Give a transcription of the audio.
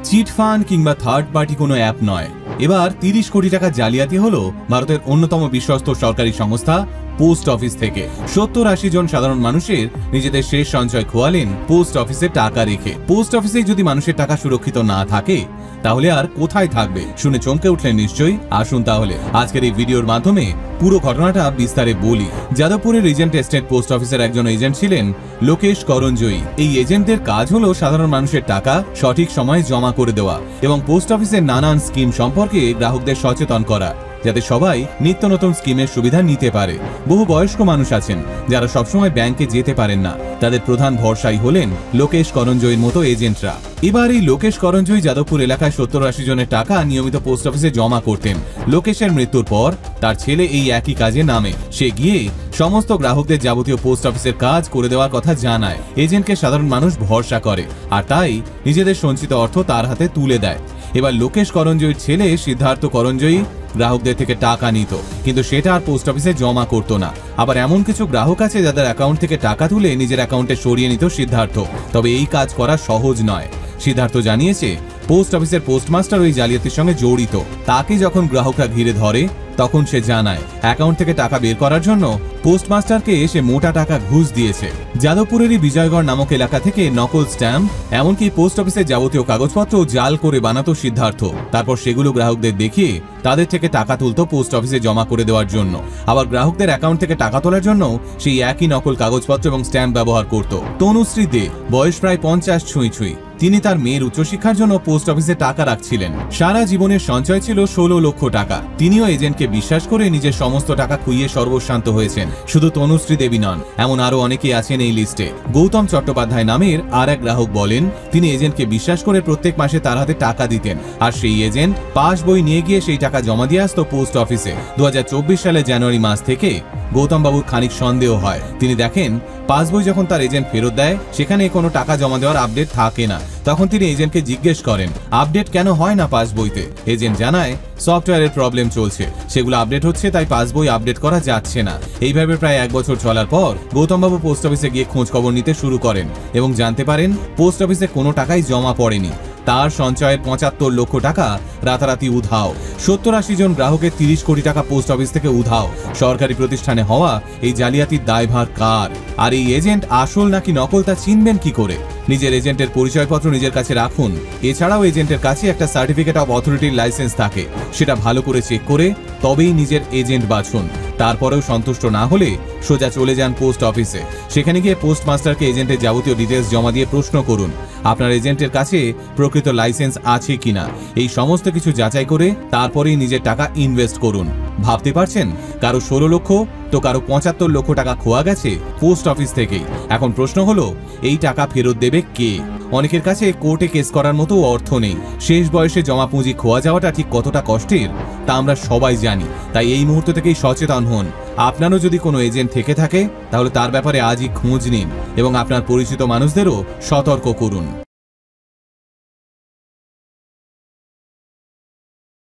Chit fund কিংবা third party কোনো app নয়। এবার 30 কোটি টাকা জালিয়াতি হলো ভারতের অন্যতম বিশ্বস্ত সরকারি সংস্থা পোস্ট অফিস থেকে। 70-80 জন সাধারণ মানুষের নিজেদের শেষ সঞ্চয় খোয়ালেন পোস্ট অফিসে টাকা রেখে। পোস্ট অফিসে যদি মানুষের টাকা সুরক্ষিত না থাকে তাহলে আর কোথায় থাকবে? শুনে চমকে উঠলেন নিশ্চয়ই। আসুন তাহলে আজকের এই ভিডিওর মাধ্যমে পুরো ঘটনাটা বিস্তারে বলি। যাদবপুরের রিজেন্ট এস্টেট পোস্ট অফিসের একজন এজেন্ট ছিলেন লোকেশ করঞ্জয়ী। এই এজেন্টদের কাজ হলো সাধারণ মানুষের টাকা সঠিক সময়ে জমা করে দেওয়া এবং পোস্ট অফিসের নানান স্কিম সম্পর্কে গ্রাহকদের সচেতন করা, যাতে সবাই নিত্য নতুন স্কিমের সুবিধা নিতে পারে। বহু বয়স্ক মানুষ আছেন যারা সবসময় ব্যাংকে যেতে পারেন না, তাদের প্রধান ভরসাই হলেন লোকেশ করঞ্জয়ীর মতো এজেন্টরা। এবার এই লোকেশ করঞ্জয়ী যাদবপুর এলাকায় 70-80 জনের টাকা নিয়মিত পোস্ট অফিসে জমা করতেন। লোকেশের মৃত্যুর পর তার ছেলে এই একই কাজে নামে। সে গিয়ে সমস্ত গ্রাহকদের যাবতীয় পোস্ট অফিসের কাজ করে দেওয়ার কথা জানায়। এজেন্টকে সাধারণ মানুষ ভরসা করে আর তাই নিজেদের সঞ্চিত অর্থ তার হাতে তুলে দেয়। এবার লোকেশ করঞ্জয়ীর ছেলে সিদ্ধার্থ করঞ্জয়ী গ্রাহকদের থেকে টাকা নিত, কিন্তু সেটা আর পোস্ট অফিসে জমা করতো না। আবার এমন কিছু গ্রাহক আছে যাদের অ্যাকাউন্ট থেকে টাকা তুলে নিজের অ্যাকাউন্টে সরিয়ে নিত সিদ্ধার্থ। তবে এই কাজ করা সহজ নয়। সিদ্ধার্থ জানিয়েছে পোস্ট অফিসের পোস্টমাস্টার ওই জালিয়াতির সঙ্গে জড়িত। তাকে যখন গ্রাহকরা ঘিরে ধরে তখন সে জানায় অ্যাকাউন্ট থেকে টাকা বের করার জন্য পোস্টমাস্টারকে সে মোটা টাকা ঘুষ দিয়েছে। যাদবপুরেরই বিজয়গড় নামক এলাকা থেকে নকল স্ট্যাম্প, এমনকি পোস্ট অফিসের যাবতীয় কাগজপত্র জাল করে বানাতো সিদ্ধার্থ। তারপর সেগুলো গ্রাহকদের দেখিয়ে তাদের থেকে টাকা তুলতো পোস্ট অফিসে জমা করে দেওয়ার জন্য। আবার গ্রাহকদের অ্যাকাউন্ট থেকে টাকা তোলার জন্য সেই একই নকল কাগজপত্র এবং স্ট্যাম্প ব্যবহার করত। তনুশ্রী দে, বয়স প্রায় 50 ছুঁই। তিনি তার মেয়ের উচ্চশিক্ষার জন্য পোস্ট অফিসে টাকা রাখছিলেন। সারা জীবনের সঞ্চয় ছিল 16 লক্ষ টাকা। তিনিও এজেন্টকে বিশ্বাস করে নিজের সমস্ত টাকা খুইয়ে সর্বশান্ত হয়েছেন। শুধু তনুশ্রী দেবী নন, এমন আরো অনেকেই আছেন এই লিস্টে। গৌতম চট্টোপাধ্যায় নামের আর এক গ্রাহক বলেন তিনি এজেন্টকে বিশ্বাস করে প্রত্যেক মাসে তার হাতে টাকা দিতেন, আর সেই এজেন্ট পাস বই নিয়ে গিয়ে সেই টাকা জমা দিয়ে আসতো পোস্ট অফিসে। 2024 সালের জানুয়ারি মাস থেকে গৌতম বাবুর খানিক সন্দেহ হয়। তিনি দেখেন পাসবই যখন তার এজেন্ট ফেরত দেয় সেখানে কোনো টাকা জমা দেওয়ার আপডেট থাকে না। তখন তিনি এজেন্টকে জিজ্ঞেস করেন আপডেট কেন হয় না পাসবইতে। এজেন্ট জানায় সফটওয়্যারের প্রবলেম চলছে, সেগুলো আপডেট হচ্ছে, তাই পাসবই আপডেট করা যাচ্ছে না। এইভাবে প্রায় 1 বছর চলার পর গৌতম বাবু পোস্ট অফিসে গিয়ে খোঁজ খবর নিতে শুরু করেন এবং জানতে পারেন পোস্ট অফিসে কোনো টাকাই জমা পড়েনি। তার সঞ্চয়ের 75 লক্ষ টাকা রাতারাতি উধাও। 70-80 জন গ্রাহকের 30 কোটি টাকা পোস্ট অফিস থেকে উধাও। সরকারি প্রতিষ্ঠানে হওয়া এই জালিয়াতির দায়ভার কার? আর এই এজেন্ট আসল নাকি নকল তা চিনবেন কি করে? নিজের এজেন্টের পরিচয়পত্র নিজের কাছে রাখুন। এছাড়াও এজেন্টের কাছে একটা সার্টিফিকেট অফ অথরিটির লাইসেন্স থাকে, সেটা ভালো করে চেক করে তবেই নিজের এজেন্ট বাছুন। তারপরেও সন্তুষ্ট না হলে সোজা চলে যান পোস্ট অফিসে। সেখানে গিয়ে পোস্টমাস্টারকে এজেন্টের যাবতীয় ডিটেলস জমা দিয়ে প্রশ্ন করুন আপনার এজেন্টের কাছে প্রকৃত লাইসেন্স আছে কিনা। এই সমস্ত কিছু যাচাই করে তারপরেই নিজের টাকা ইনভেস্ট করুন। ভাবতে পারছেন, কারো 16 লক্ষ তো কারো 75 লক্ষ টাকা খোয়া গেছে পোস্ট অফিস থেকেই। এখন প্রশ্ন হলো এই টাকা ফেরত দেবে কে? অনেকের কাছে কোর্টে কেস করার মতো অর্থ নেই। শেষ বয়সে জমা পুঁজি খোয়া যাওয়াটা ঠিক কতটা কষ্টের তা আমরা সবাই জানি। তাই এই মুহূর্ত থেকেই সচেতন হন। আপনারও যদি কোনো এজেন্ট থেকে থাকে তাহলে তার ব্যাপারে আজই খোঁজ নিন এবং আপনার পরিচিত মানুষদেরও সতর্ক করুন।